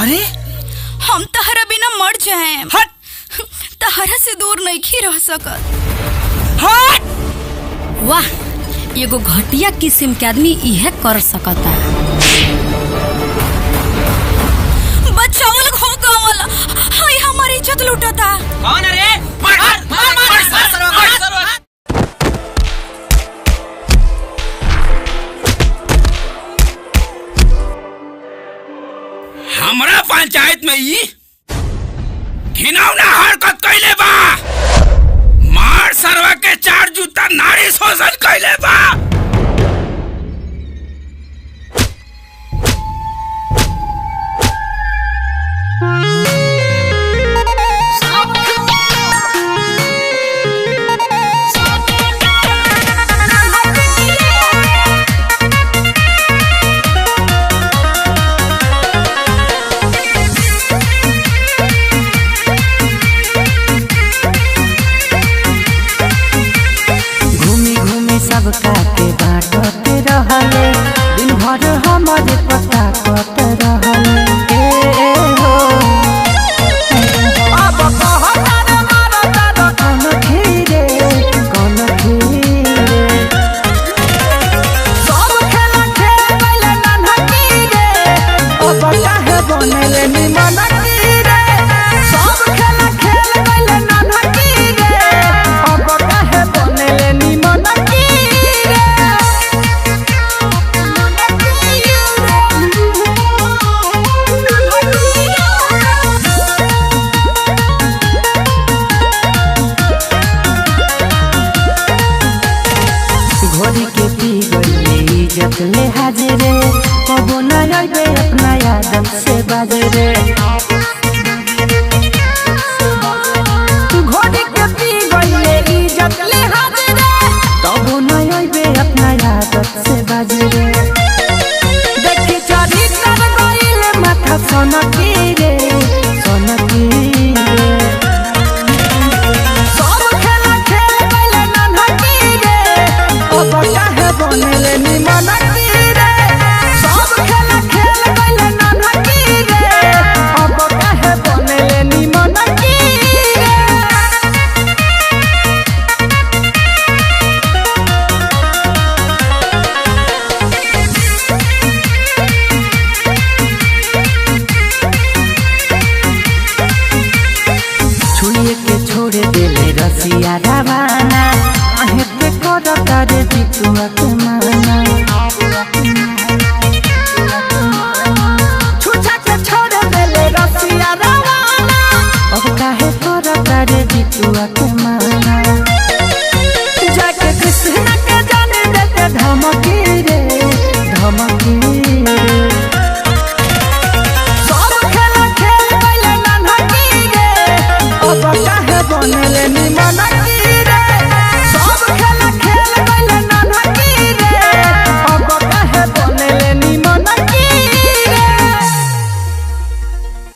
अरे हम तहरा बिना मर जाए। हट। तहरा से दूर नहीं रह सकत। हट। वाह, एगो घटिया किस्म के आदमी इहे कर सकता। बचावल हो गवल, हाय हमारी इज्जत लूटता। कौन है रे? मार मार मार मार मार। हमरा पंचायत में ई घिनौना हरकत कैले बा। मार सरवा के 4 जूता नारी शोषण कैले बा। सबका के बाँटत रहले, दिन भर हमारे पता कत रहले। हो अब कहतार मारतार कौन खीरे कौन खीरे। सब खेला खेल गइले नन्हकी रे, अब काहे बनेले निमन रे। सब खेला खेल गइले नन्हकी रे, अब काहे बनेले निमन। घोड़ी के पी गई इज्जत ले हाजिरे, कबो न आइबे अपना आदम से बाजरे। घोड़ी के पी गई इज्जत ले हाजिरे, कबो न आइबे अपना आदम से बाजरे। देखी चरी कर गइले माथा सोनकी रे सोनकी रे। सब खेला खेल गइले नन्हकी रे, अब काहे बनेले निमन रे। सब खेला खेल गइले नन्हकी रे, अब काहे बनेले निमन रे। छुए के छोड़ देले रसिया रवाना, अहे पे करता रे बिटुआ के माना। छुछा के छोड़ देले रसिया रवाना, अब काहे करता रे बिटुआ के माना। जाके कृष्ण के जाने देते धमकी रे धमकी।